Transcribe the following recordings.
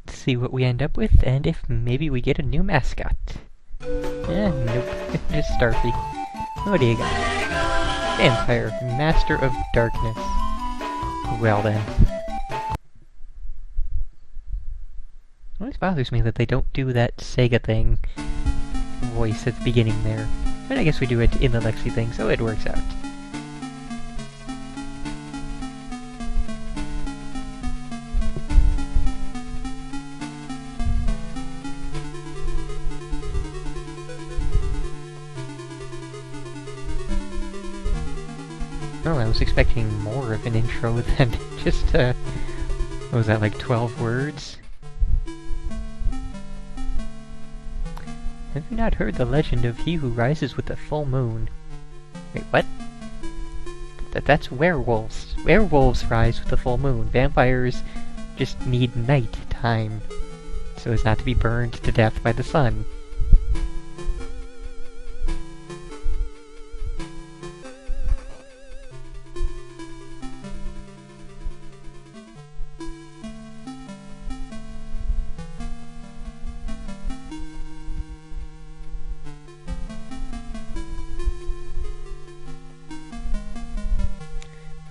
see what we end up with, and if maybe we get a new mascot. Nope. Just Starfy. What do you got? Vampire, Master of Darkness. Well then. It always bothers me that they don't do that Sega thing voice at the beginning there. But I guess we do it in the Lexi thing, so it works out. Oh, I was expecting more of an intro than just, what was that, like 12 words? Have you not heard the legend of he who rises with the full moon? Wait, what? That's werewolves. Werewolves rise with the full moon. Vampires just need night time, so as not to be burned to death by the sun.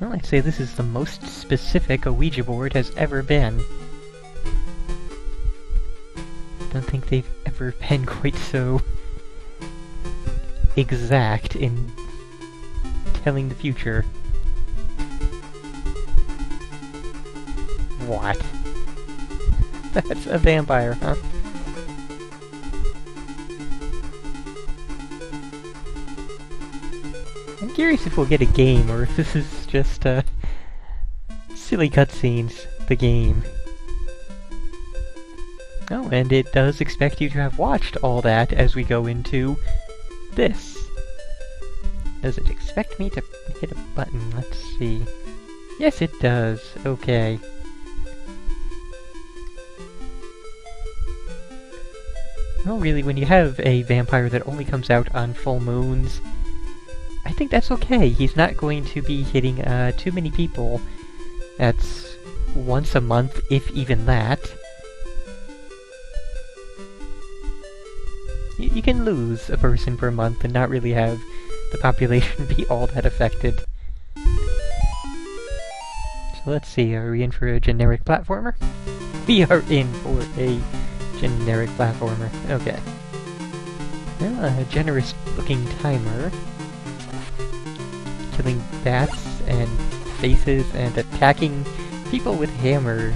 Well, I'd say this is the most specific a Ouija board has ever been. Don't think they've ever been quite so exact in telling the future. What? That's a vampire, huh? I'm curious if we'll get a game, or if this is just, silly cutscenes, the game. Oh, and it does expect you to have watched all that as we go into this. Does it expect me to hit a button? Let's see. Yes, it does. Okay. Well, really, when you have a vampire that only comes out on full moons, I think that's okay. He's not going to be hitting too many people. That's once a month, if even that. You can lose a person per month and not really have the population be all that affected. So let's see, are we in for a generic platformer? We are in for a generic platformer. Okay. Well, a generous looking timer. Killing bats and faces and attacking people with hammers.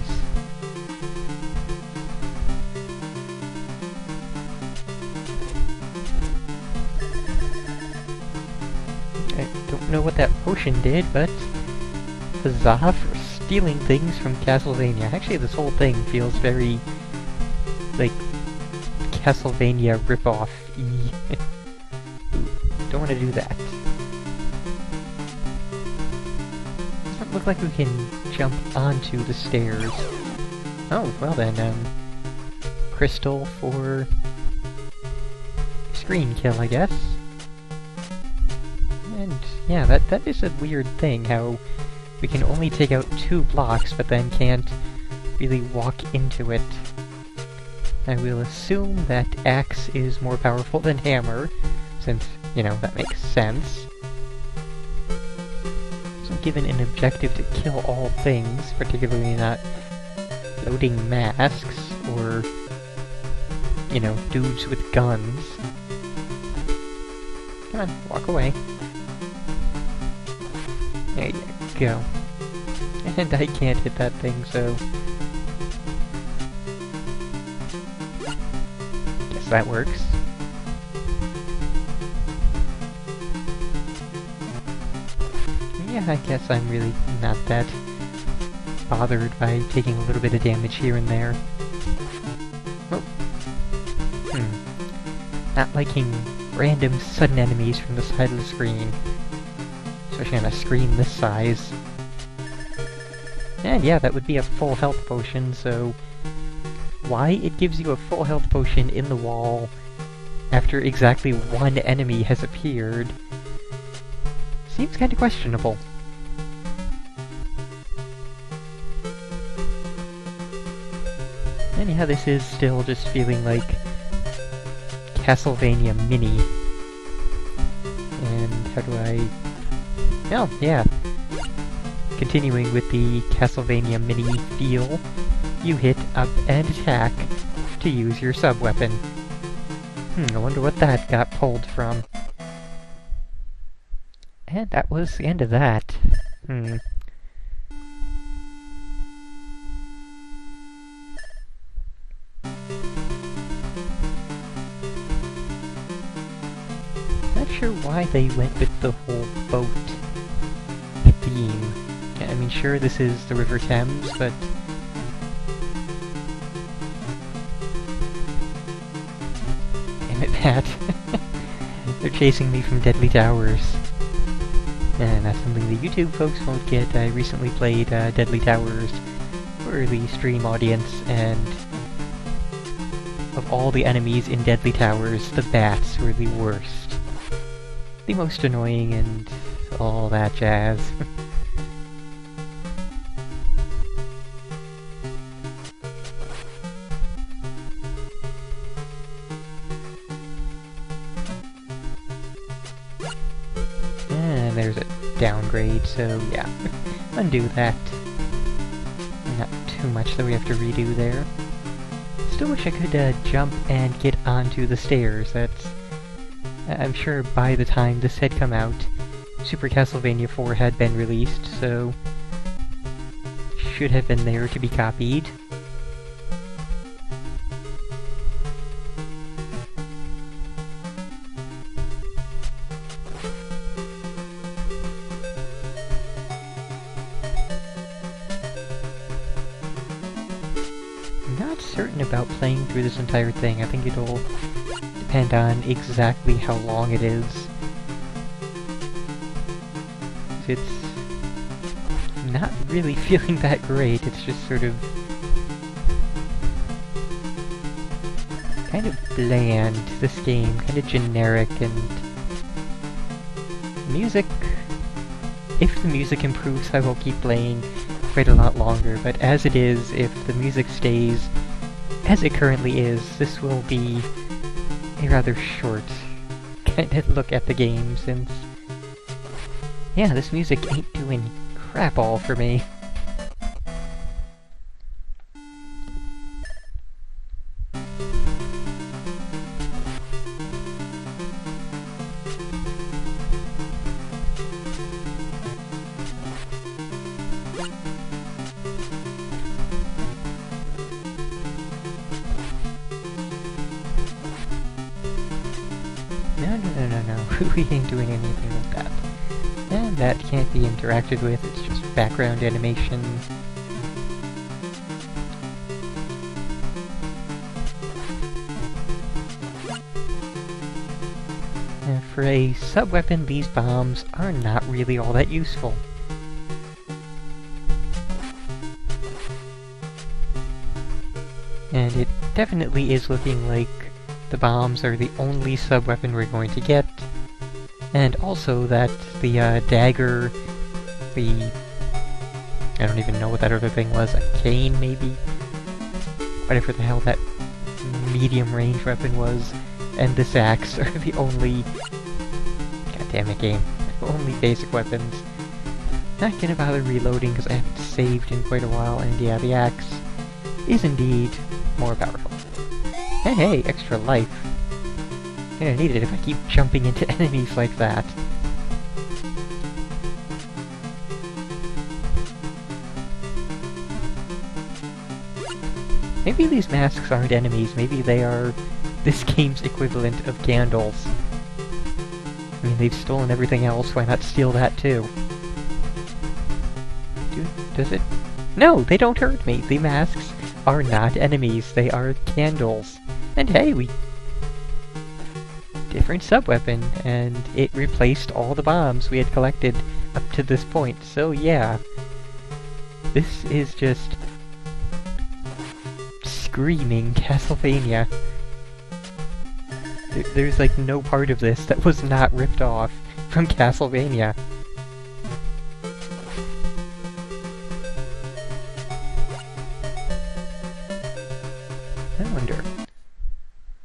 I don't know what that potion did, but huzzah for stealing things from Castlevania. Actually, this whole thing feels very like Castlevania ripoff-y. Ooh, don't want to do that. Look like we can jump onto the stairs. Oh, well then, crystal for screen kill, I guess. And yeah, that is a weird thing, how we can only take out 2 blocks, but then can't really walk into it. I will assume that axe is more powerful than hammer, since, you know, that makes sense. Given an objective to kill all things, particularly not floating masks, or, you know, dudes with guns. Come on, walk away. There you go. And I can't hit that thing, so... guess that works. Yeah, I guess I'm really not that bothered by taking a little bit of damage here and there. Oh. Not liking random sudden enemies from the side of the screen. Especially on a screen this size. And yeah, that would be a full health potion, so... why it gives you a full health potion in the wall after exactly 1 enemy has appeared seems kinda questionable. And yeah, this is still just feeling like Castlevania Mini. And how do I... Oh, yeah. Continuing with the Castlevania Mini feel, you hit up and attack to use your sub-weapon. I wonder what that got pulled from. And that was the end of that. Not sure why they went with the whole boat theme. I mean, sure, this is the River Thames, but... Damn it, Pat. They're chasing me from Deadly Towers. And that's something the YouTube folks won't get. I recently played Deadly Towers for the stream audience, and of all the enemies in Deadly Towers, the bats were the worst. The most annoying and all that jazz. And there's a downgrade, so yeah, undo that. Not too much that we have to redo there. Still wish I could jump and get onto the stairs. That's... I'm sure by the time this had come out, Super Castlevania 4 had been released, so... should have been there to be copied. Not certain about playing through this entire thing. I think it'll depend on exactly how long it is. It's not really feeling that great. It's just sort of kind of bland, this game, kind of generic, and music, if the music improves, I will keep playing quite a lot longer, but as it is, if the music stays as it currently is, this will be a rather short kind of look at the game, since, yeah, this music ain't doing crap all for me. No, we ain't doing anything with that. And that can't be interacted with, it's just background animation. And for a sub-weapon, these bombs are not really all that useful. And it definitely is looking like the bombs are the only sub-weapon we're going to get, and also that the dagger, the... I don't even know what that other thing was, a cane maybe? Whatever the hell that medium-range weapon was, and this axe are the only... Goddammit game. Only basic weapons. Not gonna bother reloading because I haven't saved in quite a while, and yeah, the axe is indeed more powerful. Hey, extra life. Gonna need it if I keep jumping into enemies like that. Maybe these masks aren't enemies, maybe they are this game's equivalent of candles. I mean, they've stolen everything else, why not steal that too? Does it? No, they don't hurt me! The masks are not enemies, they are candles. And hey, different sub-weapon, and it replaced all the bombs we had collected up to this point, so yeah. This is just... screaming Castlevania. There's like no part of this that was not ripped off from Castlevania. I wonder.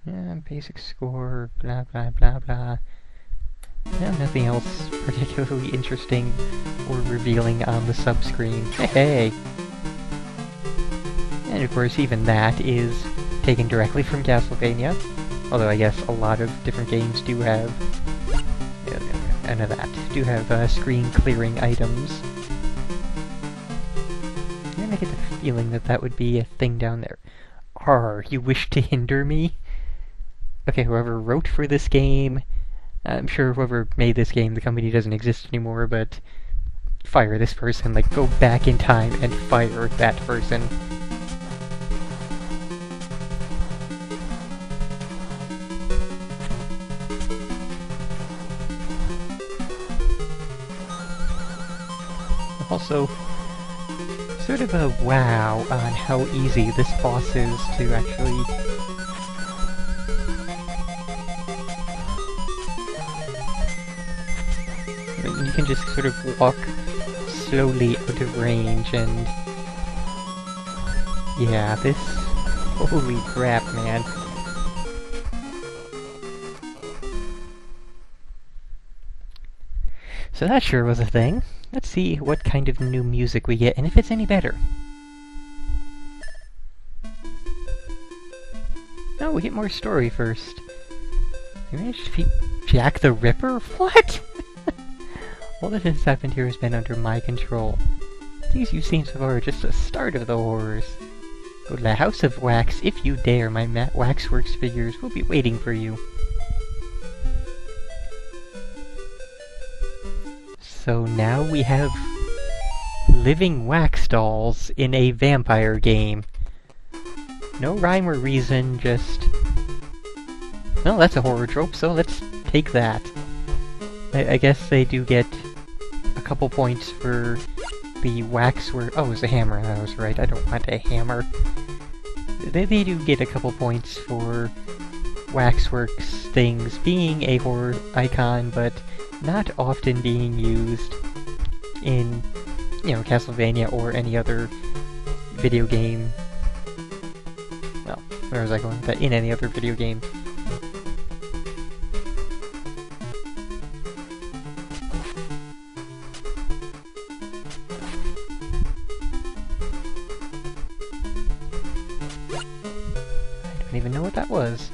Yeah, basic score, blah blah blah blah. Yeah, nothing else particularly interesting or revealing on the sub-screen. Hey! And of course, even that is taken directly from Castlevania. Although I guess a lot of different games do have... do have screen clearing items. And I get the feeling that that would be a thing down there. Arr, you wish to hinder me? Okay, whoever wrote for this game... I'm sure whoever made this game, the company doesn't exist anymore, but... fire this person, like, go back in time and fire that person. Also, sort of a wow on how easy this boss is to actually... You can just sort of walk slowly out of range and... yeah, this... holy crap, man. So that sure was a thing. Let's see what kind of new music we get, and if it's any better. Oh, we get more story first. You managed to defeat Jack the Ripper? What?! All that has happened here has been under my control. Things you've seen so far are just the start of the horrors. Go to the House of Wax if you dare. My Waxworks figures will be waiting for you. So now we have living wax dolls in a vampire game. No rhyme or reason, just... well, that's a horror trope, so let's take that. I guess they do get a couple points for the waxwork... oh, it was a hammer, I was right, I don't want a hammer. They do get a couple points for Waxworks things being a horror icon, but not often being used in, you know, Castlevania or any other video game. Well, where was I going with that? In any other video game. I don't even know what that was.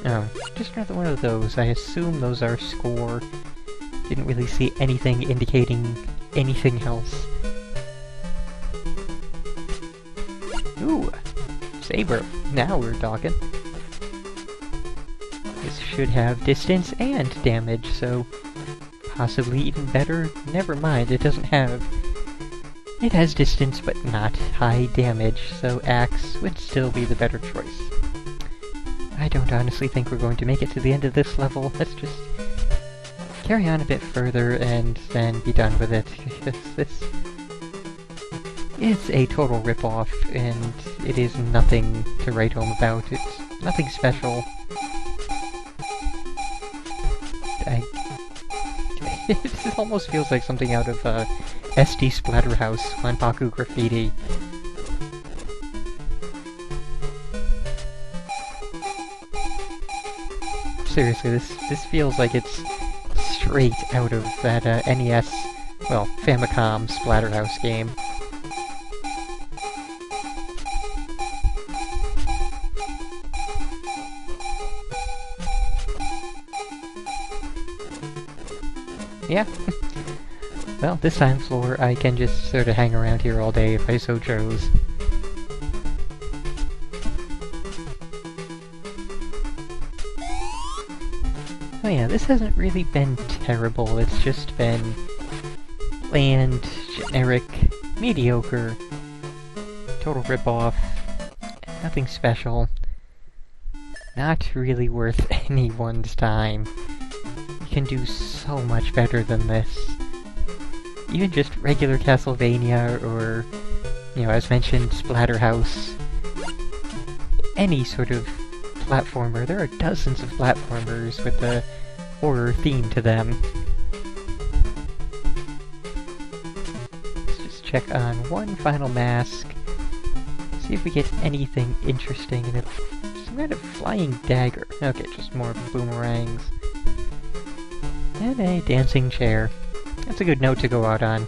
Oh, just another one of those. I assume those are score. Didn't really see anything indicating anything else. Ooh! Saber! Now we're talking. This should have distance and damage, so possibly even better. Never mind, it doesn't have... it has distance but not high damage, so axe would still be the better choice. I don't honestly think we're going to make it to the end of this level. Let's just carry on a bit further and then be done with it. This is a total rip-off, and it is nothing to write home about. It's nothing special. It almost feels like something out of SD Splatterhouse on Baku Graffiti. Seriously, this feels like it's straight out of that NES, well, Famicom Splatterhouse game. Yeah. Well, this time floor, I can just sort of hang around here all day if I so chose. Oh yeah, this hasn't really been terrible, it's just been bland, generic, mediocre, total rip-off, nothing special, not really worth anyone's time. You can do so much better than this. Even just regular Castlevania, or, you know, as mentioned, Splatterhouse, any sort of platformer. There are dozens of platformers with a horror theme to them. Let's just check on one final mask. See see if we get anything interesting in it. Some kind of flying dagger. Okay, just more boomerangs. And a dancing chair. That's a good note to go out on.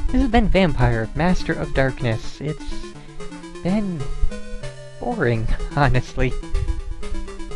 This has been Vampire, Master of Darkness. It's been boring, honestly.